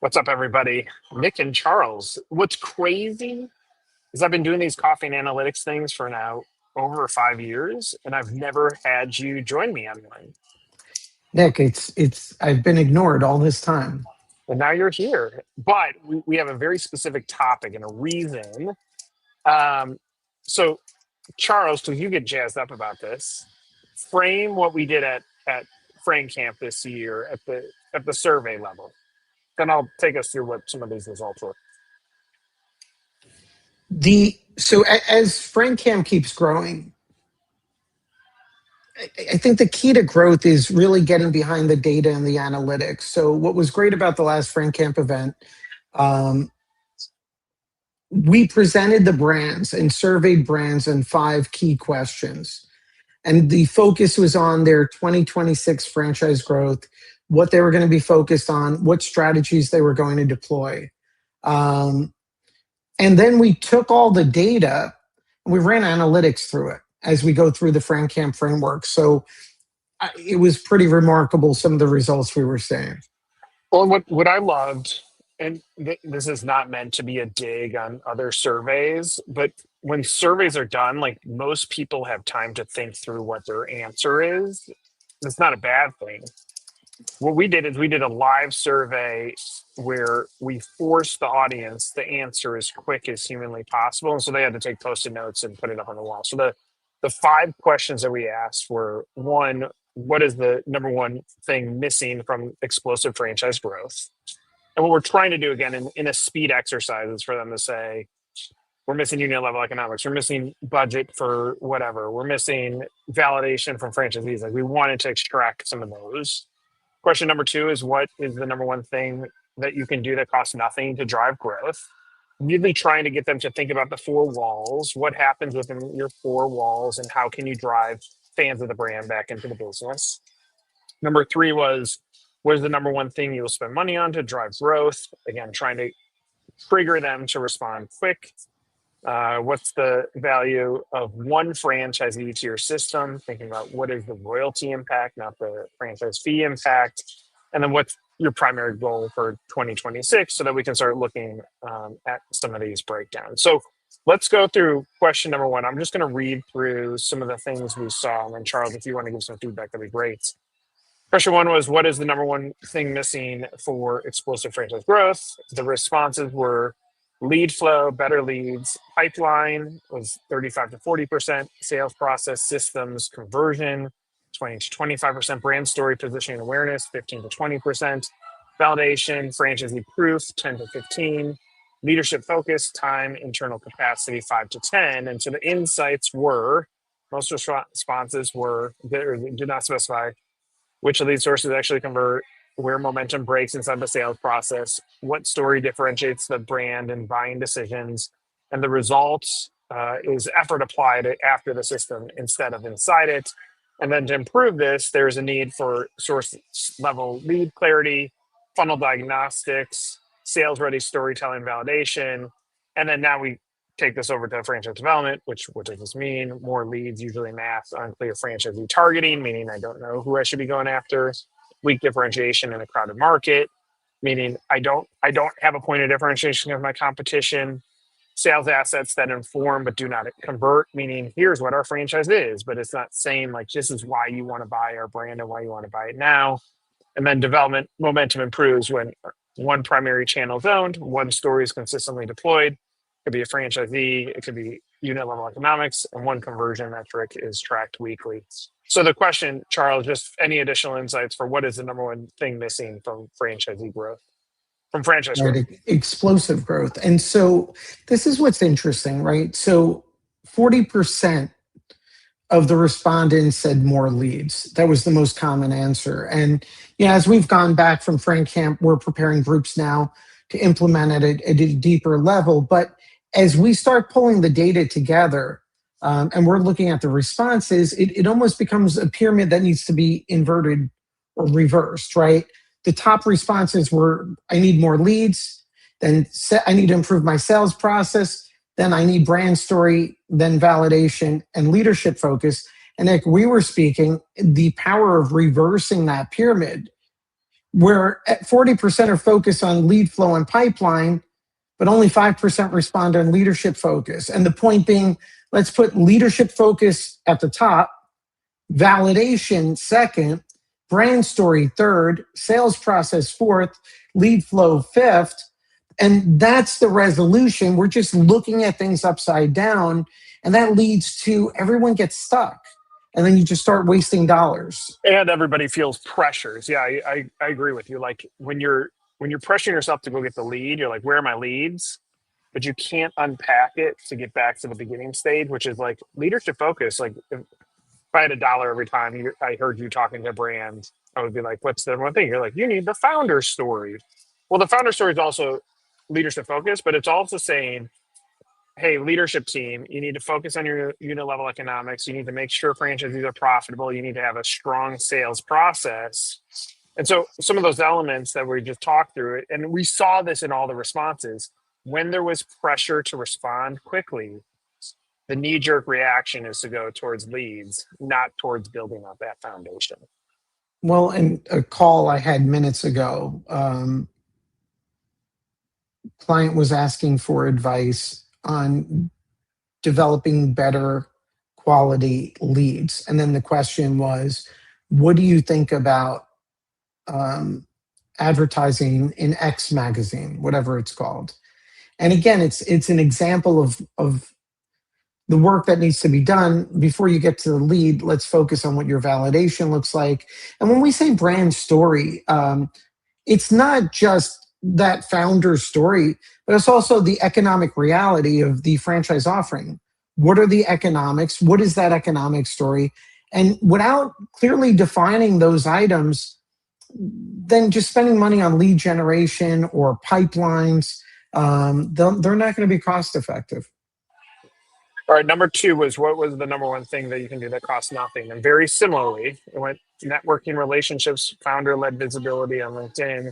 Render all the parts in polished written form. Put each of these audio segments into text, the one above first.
What's up, everybody? Nick and Charles. What's crazy is I've been doing these coffee and analytics things for now over 5 years, and I've never had you join me on one. Nick, it's I've been ignored all this time. And now you're here. But we have a very specific topic and a reason. Um, so, Charles, because you get jazzed up about this, frame what we did at FranCamp this year at the survey level. Then I'll take us through what some of these results were. As FranCam keeps growing, I think the key to growth is really getting behind the data and the analytics. So what was great about the last FranCamp event, we presented the brands and surveyed brands in 5 key questions. And the focus was on their 2026 franchise growth, what they were going to be focused on, what strategies they were going to deploy. And then we took all the data and we ran analytics through it as we go through the FranCamp framework. So it was pretty remarkable, some of the results we were seeing. Well, what I loved, and this is not meant to be a dig on other surveys, but when surveys are done, like most people have time to think through what their answer is. It's not a bad thing. What we did is we did a live survey where we forced the audience to answer as quick as humanly possible. And so they had to take post-it notes and put it up on the wall. So the 5 questions that we asked were: 1, what is the number one thing missing from explosive franchise growth? And what we're trying to do, again, in a speed exercise, is for them to say, we're missing unit level economics, we're missing budget for whatever, we're missing validation from franchisees. Like, we wanted to extract some of those. Question number 2 is: what is the number one thing that you can do that costs nothing to drive growth? Really trying to get them to think about the 4 walls. What happens within your 4 walls, and how can you drive fans of the brand back into the business? Number 3 was: what is the number one thing you'll spend money on to drive growth? Again, trying to trigger them to respond quick. What's the value of one franchisee to your system? Thinking about what is the royalty impact, not the franchise fee impact. And then what's your primary goal for 2026, so that we can start looking at some of these breakdowns. So let's go through question number 1. I'm just going to read through some of the things we saw. And then Charles, if you want to give some feedback, that'd be great. Question 1 was: what is the number one thing missing for explosive franchise growth? The responses were: lead flow, better leads; pipeline was 35 to 40%; sales process, systems, conversion 20 to 25%; brand story, positioning, awareness 15 to 20%; validation, franchisee proof 10 to 15; leadership focus, time, internal capacity 5 to 10. And so the insights were: most responses were did not specify which of these sources actually convert, where momentum breaks inside the sales process, what story differentiates the brand and buying decisions, and the results is effort applied after the system instead of inside it. And then to improve this, there's a need for source level lead clarity, funnel diagnostics, sales ready storytelling validation. And then now we take this over to franchise development, which what does this mean? More leads, usually mass, unclear franchisee targeting, meaning I don't know who I should be going after. Weak differentiation in a crowded market, meaning I don't have a point of differentiation of my competition. Sales assets that inform but do not convert, meaning here's what our franchise is, but it's not saying like this is why you want to buy our brand and why you want to buy it now. And then development momentum improves when one primary channel is owned, one story is consistently deployed. It could be a franchisee, it could be unit level economics, and one conversion metric is tracked weekly. So the question, Charles, just any additional insights for what is the number one thing missing from franchisee growth, from franchise growth? Right, explosive growth. And so this is what's interesting, right? So 40% of the respondents said more leads. That was the most common answer. And as we've gone back from FranCamp, we're preparing groups now to implement at a deeper level. But as we start pulling the data together, and we're looking at the responses, it almost becomes a pyramid that needs to be inverted or reversed, right? The top responses were: I need more leads, then I need to improve my sales process, then I need brand story, then validation and leadership focus. And like we were speaking, the power of reversing that pyramid where 40% are focused on lead flow and pipeline, but only 5% respond on leadership focus. And the point being, let's put leadership focus at the top, validation second, brand story third, sales process fourth, lead flow fifth. And that's the resolution. We're just looking at things upside down. And that leads to everyone gets stuck. And then you just start wasting dollars. And everybody feels pressures. Yeah, I agree with you. Like when you're pressuring yourself to go get the lead, you're like, where are my leads? But you can't unpack it to get back to the beginning stage, which is like leadership focus. Like if I had $1 every time I heard you talking to a brand, I would be like, what's the one thing? You're like, you need the founder story. Well, the founder story is also leadership focus, but it's also saying, hey, leadership team, you need to focus on your unit level economics. You need to make sure franchisees are profitable. You need to have a strong sales process. And so some of those elements that we just talked through, and we saw this in all the responses, when there was pressure to respond quickly, the knee-jerk reaction is to go towards leads, not towards building up that foundation. Well, in a call I had minutes ago, client was asking for advice on developing better quality leads. And then the question was, what do you think about advertising in X magazine, whatever it's called? And again, it's an example of the work that needs to be done before you get to the lead. Let's focus on what your validation looks like. And when we say brand story, it's not just that founder story, but it's also the economic reality of the franchise offering. What are the economics? What is that economic story? And without clearly defining those items, then just spending money on lead generation or pipelines, they're not going to be cost effective. All right, number 2 was, what was the number one thing that you can do that costs nothing? And very similarly, it went networking, relationships, founder-led visibility on LinkedIn,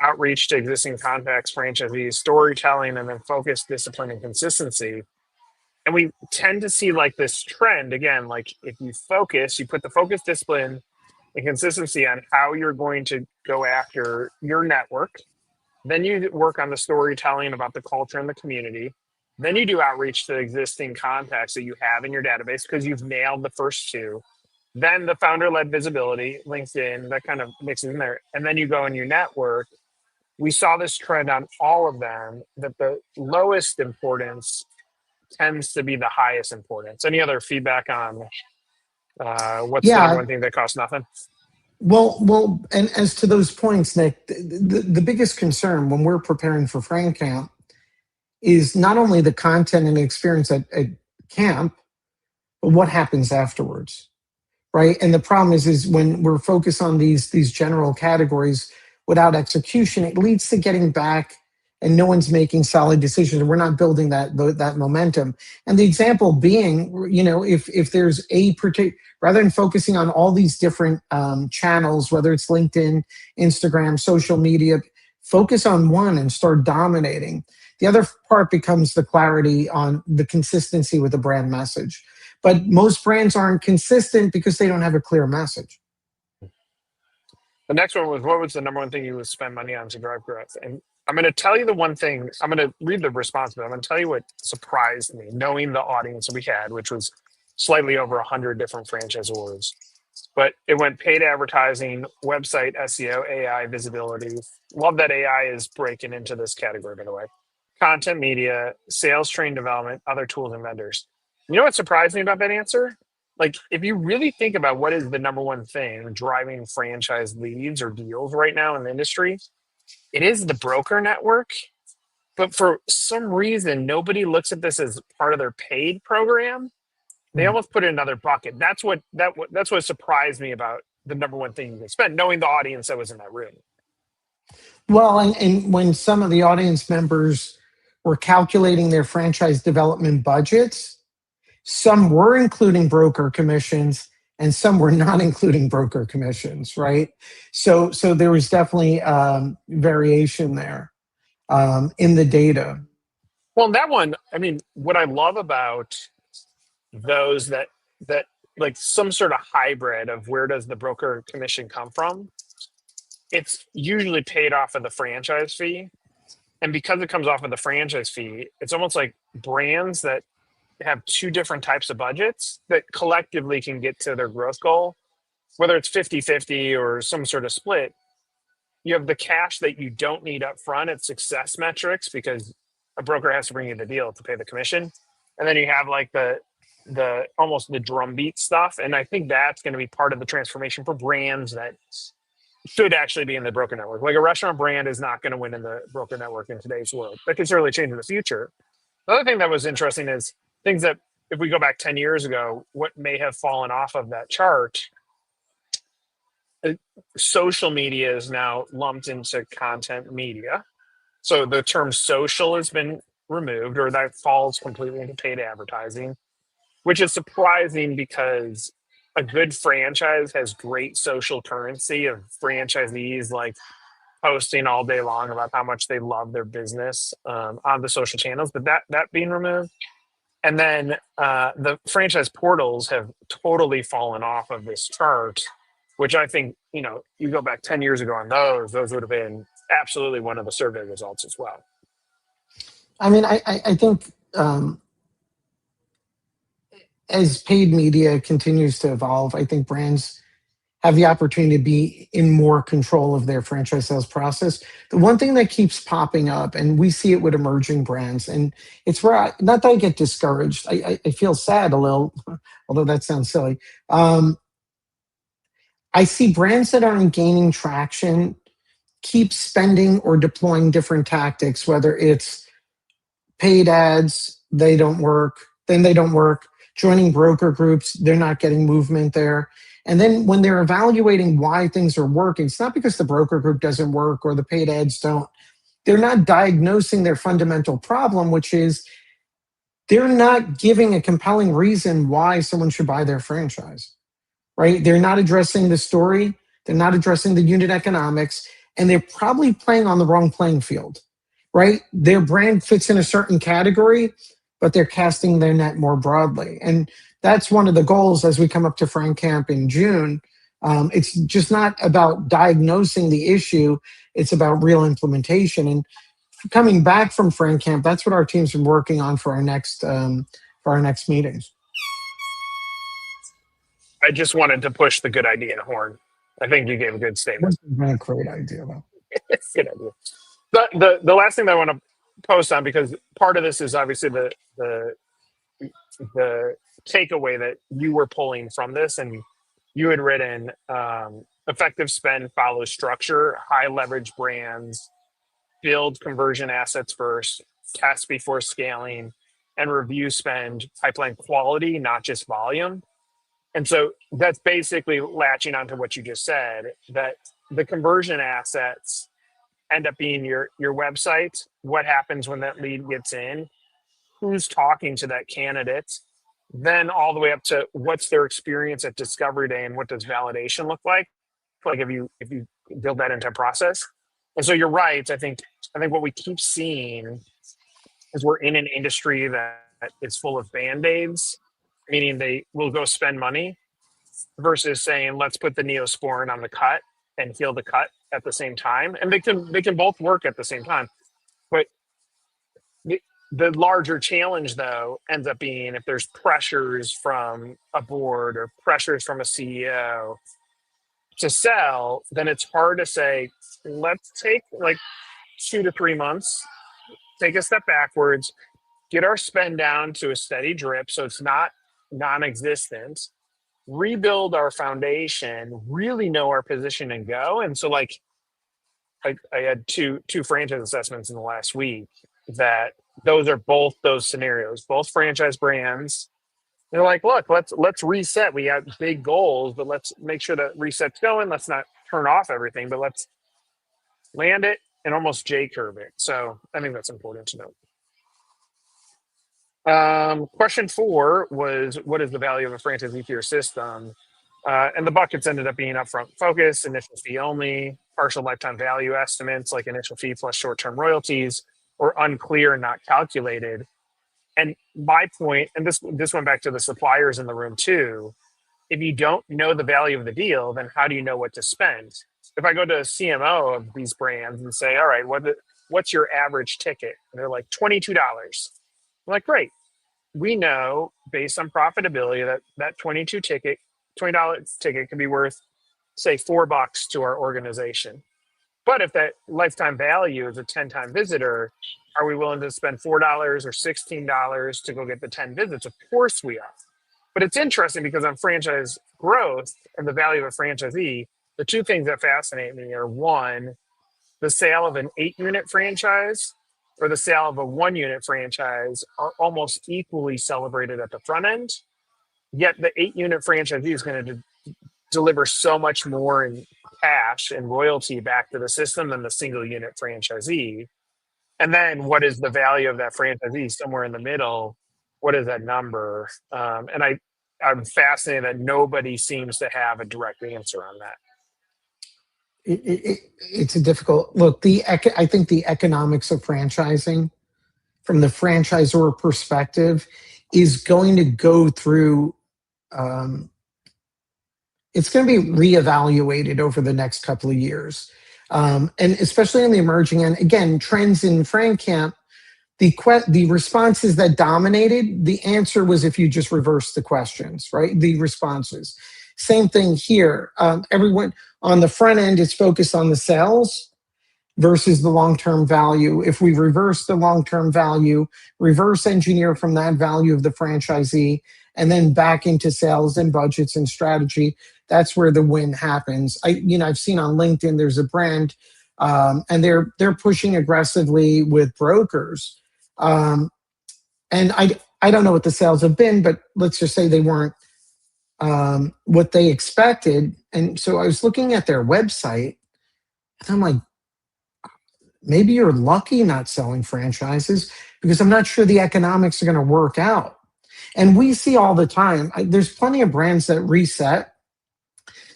outreach to existing contacts, franchisees, storytelling, and then focus, discipline, and consistency. And we tend to see like this trend again, like if you focus, you put the focus, discipline, and consistency on how you're going to go after your network. Then you work on the storytelling about the culture and the community. Then you do outreach to existing contacts that you have in your database because you've nailed the first 2. Then the founder-led visibility, LinkedIn, that kind of mixes in there. And then you go in your network. We saw this trend on all of them, that the lowest importance tends to be the highest importance. Any other feedback on what's the number Yeah, one thing that costs nothing? well, and as to those points, Nick, the biggest concern when we're preparing for FranCamp is not only the content and experience at camp, but what happens afterwards, right? And the problem is when we're focused on these general categories without execution, it leads to getting back and no one's making solid decisions. We're not building that momentum. And the example being, if there's a particular, rather than focusing on all these different channels, whether it's LinkedIn, Instagram, social media, focus on one and start dominating. The other part becomes the clarity on the consistency with the brand message. But most brands aren't consistent because they don't have a clear message. The next one was, what was the number one thing you would spend money on to drive growth? And I'm going to tell you the one thing, I'm going to read the response, but I'm going to tell you what surprised me, knowing the audience we had, which was slightly over 100 different franchisors. But it went paid advertising, website, SEO, AI, visibility. Love that AI is breaking into this category, by the way. Content media, sales, train development, other tools and vendors. You know what surprised me about that answer? Like, if you really think about what is the number one thing driving franchise leads or deals right now in the industry, it is the broker network. But for some reason, nobody looks at this as part of their paid program. They almost put it in another bucket. That's what surprised me about the number one thing you can spend, knowing the audience that was in that room. Well, and when some of the audience members were calculating their franchise development budgets, some were including broker commissions and some were not including broker commissions, right? So there was definitely variation there in the data. Well, that one, I mean, what I love about those that like some sort of hybrid of where does the broker commission come from? it's usually paid off of the franchise fee. And because it comes off of the franchise fee, it's almost like brands that have two different types of budgets that collectively can get to their growth goal, whether it's 50-50 or some sort of split. You have the cash that you don't need up front at success metrics because a broker has to bring you the deal to pay the commission. And then you have like the almost the drumbeat stuff. And I think that's going to be part of the transformation for brands that should actually be in the broker network. Like a restaurant brand is not going to win in the broker network in today's world. That could certainly change in the future. The other thing that was interesting is things that, if we go back 10 years ago, what may have fallen off of that chart, social media is now lumped into content media. So the term social has been removed, or that falls completely into paid advertising, which is surprising because a good franchise has great social currency of franchisees like posting all day long about how much they love their business on the social channels, but that being removed. And then the franchise portals have totally fallen off of this chart, which I think, you go back 10 years ago on those would have been absolutely one of the survey results as well. I mean, I think as paid media continues to evolve, I think brands have the opportunity to be in more control of their franchise sales process. The one thing that keeps popping up, and we see it with emerging brands, and it's where not that I get discouraged, I feel sad a little, although that sounds silly. I see brands that aren't gaining traction keep spending or deploying different tactics, whether it's paid ads, they don't work, then they don't work. Joining broker groups, they're not getting movement there. And then when they're evaluating why things are working, it's not because the broker group doesn't work or the paid ads don't. They're not diagnosing their fundamental problem, which is they're not giving a compelling reason why someone should buy their franchise, right? They're not addressing the story. They're not addressing the unit economics, and they're probably playing on the wrong playing field, right? Their brand fits in a certain category, but they're casting their net more broadly. And that's one of the goals as we come up to FranCamp in June. It's just not about diagnosing the issue. It's about real implementation. And coming back from FranCamp, that's what our team's been working on for our next meetings. I just wanted to push the good idea horn. I think you gave a good statement. That's been a great idea, though. Good idea. The last thing that I want to post on, because part of this is obviously the takeaway that you were pulling from this, and you had written effective spend follows structure, high leverage brands, build conversion assets first, test before scaling, and review spend pipeline quality, not just volume. And so that's basically latching onto what you just said, that the conversion assets end up being your website, what happens when that lead gets in, who's talking to that candidate, then all the way up to what's their experience at discovery day and what does validation look like if you build that into a process. And so you're right. I think what we keep seeing is we're in an industry that is full of band-aids, meaning they will go spend money, versus saying, let's put the Neosporin on the cut and heal the cut at the same time. And they can both work at the same time. But the larger challenge, though, ends up being if there's pressures from a board or pressures from a CEO to sell, then it's hard to say, let's take like 2 to 3 months, take a step backwards, get our spend down to a steady drip so it's not non-existent, rebuild our foundation, really know our position and go. And so like I had two franchise assessments in the last week that those are both those scenarios, both franchise brands. They're like, look, let's reset. We have big goals, but let's make sure that reset's going. Let's not turn off everything, but let's land it and almost J curve it. So I think that's important to note. Question 4 was, what is the value of a franchisee to your system? And the buckets ended up being upfront focus, initial fee only, partial lifetime value estimates like initial fee plus short-term royalties, or unclear and not calculated. And my point, and this went back to the suppliers in the room too, if you don't know the value of the deal, then how do you know what to spend? if I go to a CMO of these brands and say, all right, what's your average ticket? And they're like $22. I'm like, great. We know based on profitability that that $20 ticket can be worth, say, $4 to our organization. But if that lifetime value is a 10-time visitor, are we willing to spend $4 or $16 to go get the 10 visits? Of course we are. But it's interesting because on franchise growth and the value of a franchisee, the two things that fascinate me are one, the sale of an 8-unit franchise or the sale of a 1-unit franchise are almost equally celebrated at the front end. Yet the 8-unit franchisee is going to deliver so much more in cash and royalty back to the system than the single unit franchisee. And then what is the value of that franchisee? Somewhere in the middle. What is that number? I'm fascinated that nobody seems to have a direct answer on that. It's a difficult look. I think the economics of franchising from the franchisor perspective is going to go through. Um, it's going to be reevaluated over the next couple of years, and especially in the emerging end. Again, trends in FranCamp. The responses that dominated, the answer was if you just reverse the questions, right? The responses. Same thing here. Everyone on the front end is focused on the sales versus the long-term value. If we reverse the long-term value, reverse engineer from that value of the franchisee, and then back into sales and budgets and strategy, that's where the win happens. I've seen on LinkedIn there's a brand, and they're pushing aggressively with brokers. And I don't know what the sales have been, but let's just say they weren't what they expected. And so I was looking at their website, and I'm like, maybe you're lucky not selling franchises because I'm not sure the economics are going to work out. And we see all the time, there's plenty of brands that reset.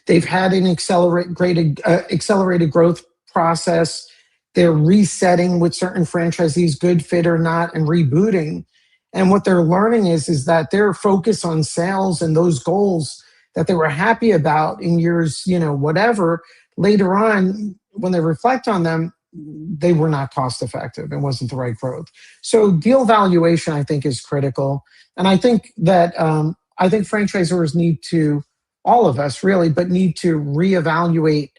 They've had an accelerated growth process. They're resetting with certain franchisees, good fit or not, and rebooting. And what they're learning is that their focus on sales and those goals that they were happy about in years, whatever, later on, when they reflect on them, they were not cost effective and wasn't the right growth. So deal valuation, I think, is critical. And I think that franchisors need to, all of us really, but need to reevaluate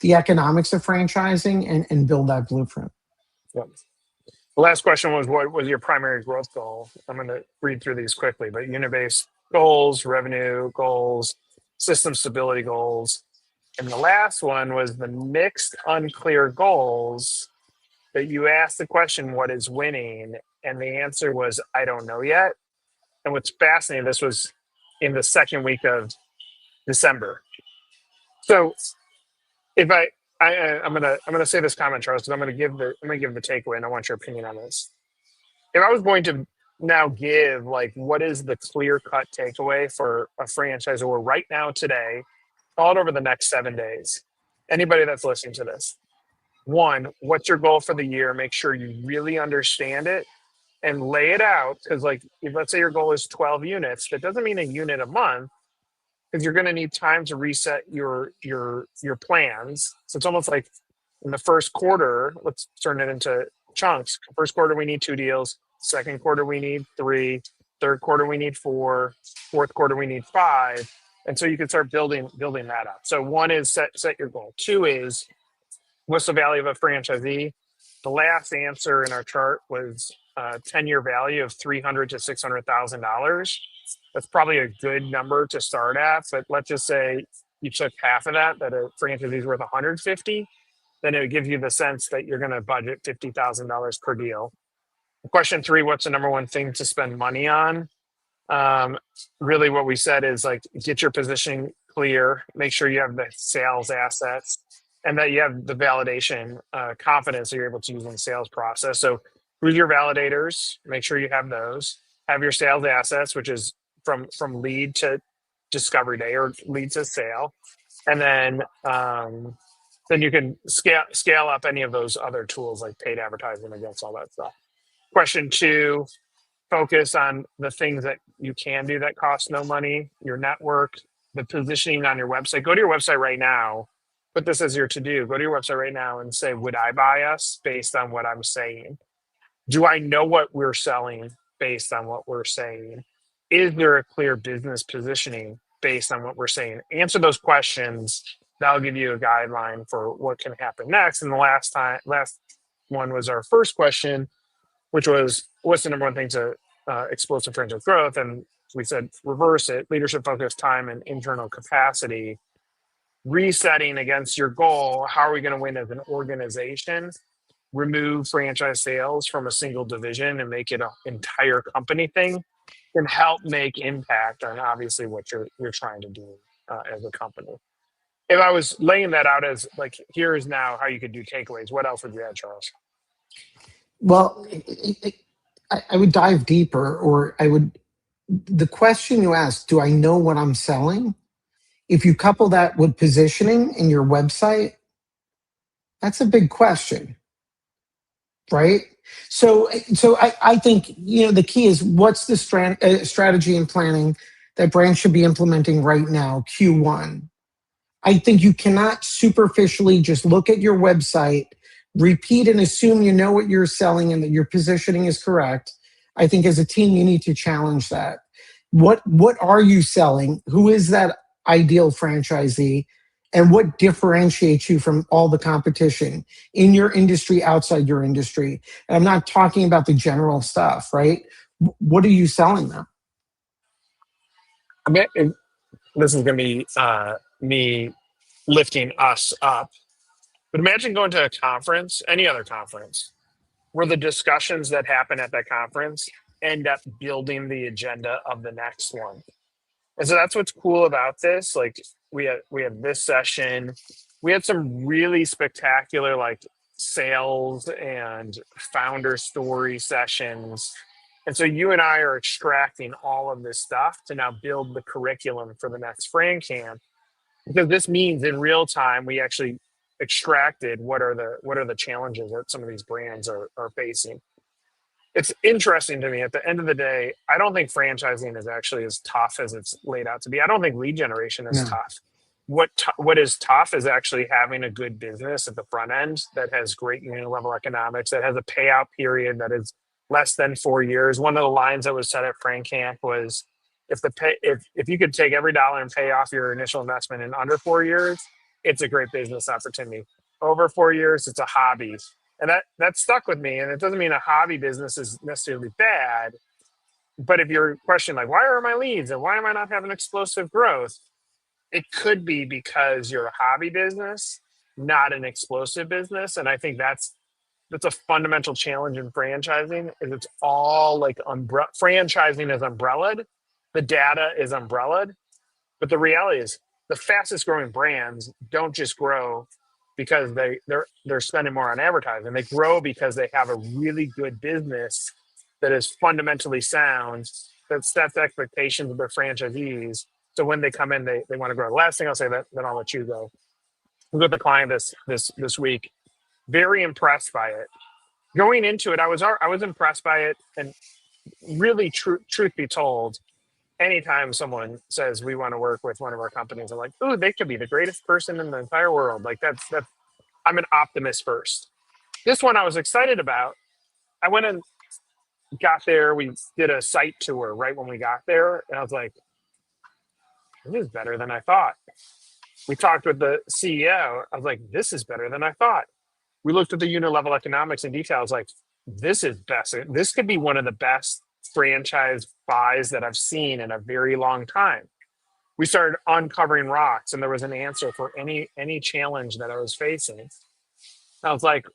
the economics of franchising and build that blueprint. Yep. The last question was, what was your primary growth goal? I'm going to read through these quickly, but unit-based goals, revenue goals, system stability goals. And the last one was the mixed unclear goals that you asked the question, what is winning? And the answer was, I don't know yet. And what's fascinating, this was in the second week of December. So if I'm gonna say this comment, Charles, because I'm gonna give the takeaway, and I want your opinion on this. If I was going to now give what is the clear cut takeaway for a franchisor right now today, call it over the next 7 days. Anybody that's listening to this, one, what's your goal for the year? Make sure you really understand it and lay it out. Because if let's say your goal is 12 units, that doesn't mean a unit a month, because you're going to need time to reset your plans. So it's almost like in the first quarter, let's turn it into chunks. First quarter, we need 2 deals. Second quarter, we need 3. Third quarter, we need 4. Fourth quarter, we need 5. And so you can start building that up. So one is set your goal. 2 is, what's the value of a franchisee? The last answer in our chart was 10-year value of $300,000 to $600,000. That's probably a good number to start at. But let's just say you took half of that a franchisee is worth 150, then it would give you the sense that you're going to budget $50,000 per deal. Question 3, what's the number one thing to spend money on? Really what we said is get your positioning clear, make sure you have the sales assets, and that you have the validation confidence that you're able to use in the sales process. So who's your validators? Make sure you have those. Have your sales assets, which is from lead to discovery day or lead to sale. And then you can scale up any of those other tools like paid advertising against all that stuff. Question 2, focus on the things that you can do that cost no money, your network, the positioning on your website. Go to your website right now put this as your to do. Go to your website right now and say, would I buy us based on what I'm saying? Do I know what we're selling based on what we're saying? Is there a clear business positioning based on what we're saying? Answer those questions. That'll give you a guideline for what can happen next. And the last one was our first question, which was, what's the number one thing to explosive franchise growth? And we said, reverse it, leadership focus, time, and internal capacity. Resetting against your goal, how are we going to win as an organization? Remove franchise sales from a single division and make it an entire company thing can help make impact on obviously what you're trying to do as a company. If I was laying that out as like, here's now how you could do takeaways, what else would you add, Charles? Well, I would dive deeper, or I would, the question you asked, do I know what I'm selling? If you couple that with positioning in your website, that's a big question, right? So I think, the key is, what's the strategy and planning that brands should be implementing right now, Q1. I think you cannot superficially just look at your website, repeat and assume you know what you're selling and that your positioning is correct. I think as a team, you need to challenge that. What are you selling? Who is that ideal franchisee? And what differentiates you from all the competition in your industry, outside your industry? And I'm not talking about the general stuff, right? What are you selling them? I mean, this is going to be me lifting us up. But imagine going to a conference, any other conference, where the discussions that happen at that conference end up building the agenda of the next one. And so that's what's cool about this. Like we had this session. We had some really spectacular like sales and founder story sessions. And so you and I are extracting all of this stuff to now build the curriculum for the next FranCamp, because this means in real time we actually extracted what are the challenges that some of these brands are facing. It's interesting to me, at the end of the day, I don't think franchising is actually as tough as it's laid out to be. I don't think lead generation is No. tough. What is tough is actually having a good business at the front end that has great unit level economics, that has a payout period that is less than 4 years. One of the lines that was said at FranCamp was, if you could take every dollar and pay off your initial investment in under 4 years, it's a great business opportunity. Over 4 years, it's a hobby. And that stuck with me. And it doesn't mean a hobby business is necessarily bad. But if you're questioning, like, why are my leads and why am I not having explosive growth? It could be because you're a hobby business, not an explosive business. And I think that's a fundamental challenge in franchising. Is it's all like franchising is umbrellaed, the data is umbrellaed, but the reality is the fastest growing brands don't just grow because they're spending more on advertising. They grow because they have a really good business that is fundamentally sound, that sets expectations of their franchisees. So when they come in, they want to grow. The last thing I'll say, that then I'll let you go. We got the client this week. Very impressed by it. Going into it, I was impressed by it, and really, truth be told, anytime someone says we want to work with one of our companies, I'm like, ooh, they could be the greatest person in the entire world. Like that's I'm an optimist first. This one I was excited about. I went and got there. We did a site tour right when we got there, and I was like, this is better than I thought. We talked with the CEO. I was like, this is better than I thought. We looked at the unit level economics in detail. I was like, this is best. This could be one of the best franchise buys that I've seen in a very long time. We started uncovering rocks, and there was an answer for any challenge that I was facing. I was like,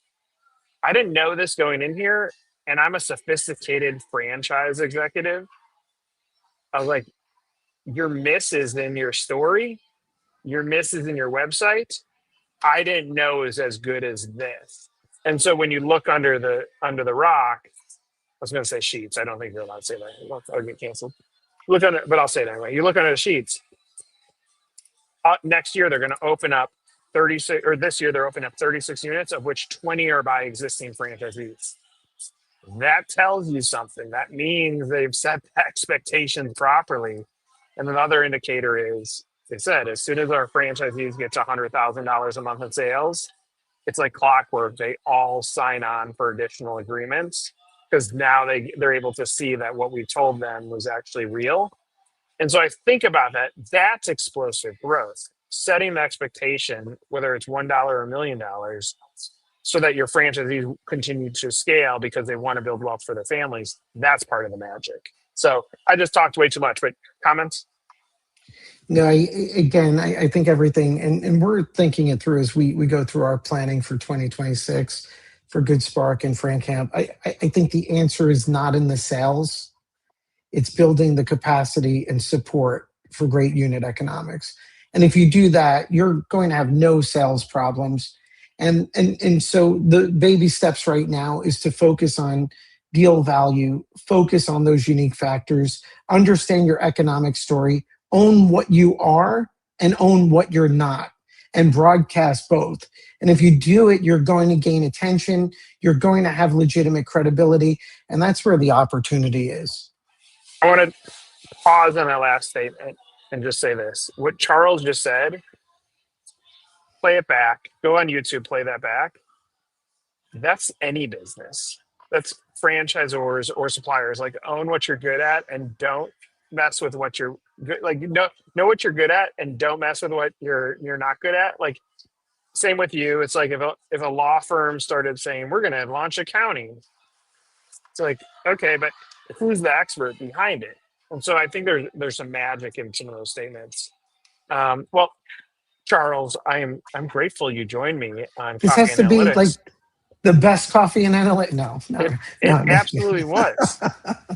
I didn't know this going in here, and I'm a sophisticated franchise executive. I was like, your miss is in your story, your miss is in your website. I didn't know it was as good as this. And so when you look under the rock, I was going to say sheets. I don't think you're allowed to say that. I'll get canceled. Look under, but I'll say it anyway. You look under the sheets. Next year they're going to open up 36, or this year they're opening up 36 units, of which 20 are by existing franchisees. That tells you something. That means they've set the expectations properly. And another indicator is they said, as soon as our franchisees get to $100,000 a month in sales, it's like clockwork. They all sign on for additional agreements because now they're able to see that what we told them was actually real. And so I think about that. That's explosive growth. Setting the expectation, whether it's $1 or $1 million, so that your franchisees continue to scale because they want to build wealth for their families. That's part of the magic. So I just talked way too much, but comments? No, I think everything, and we're thinking it through as we go through our planning for 2026 for Good Spark and FranCamp. I think the answer is not in the sales. It's building the capacity and support for great unit economics. And if you do that, you're going to have no sales problems. And so the baby steps right now is to focus on deal value, focus on those unique factors, understand your economic story, own what you are and own what you're not, and broadcast both. And if you do it, you're going to gain attention, you're going to have legitimate credibility, and that's where the opportunity is. I want to pause on that last statement and just say this. What Charles just said, play it back, go on YouTube, play that back. That's any business. That's franchisors or suppliers. Like, own what you're good at and don't mess with what you're good. Like, know what you're good at and don't mess with what you're not good at. Like, same with you. It's like if a law firm started saying we're going to launch accounting, it's like, okay, but who's the expert behind it? And so I think there's some magic in some of those statements. Well, Charles, I'm grateful you joined me on This Coffee has and to be like Analytics. the best coffee and analytics. It No. absolutely was.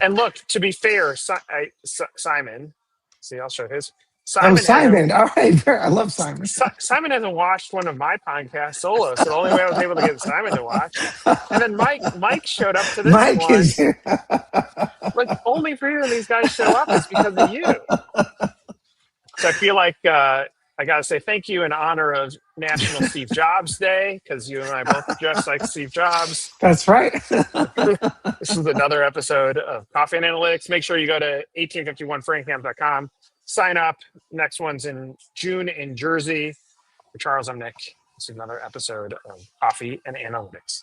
And look, to be fair, Simon, see, I'll show his. Oh, Simon hasn't. Simon. All right. I love Simon. Simon hasn't watched one of my podcasts solo, so the only way I was able to get Simon to watch. And then Mike showed up to this Mike one. is. Like, only reason these guys show up is because of you. So I feel like I got to say thank you in honor of National Steve Jobs Day, because you and I both dress like Steve Jobs. That's right. This is another episode of Coffee and Analytics. Make sure you go to 1851francamp.com. Sign up. Next one's in June in Jersey. For Charles, I'm Nick. This is another episode of Coffee and Analytics.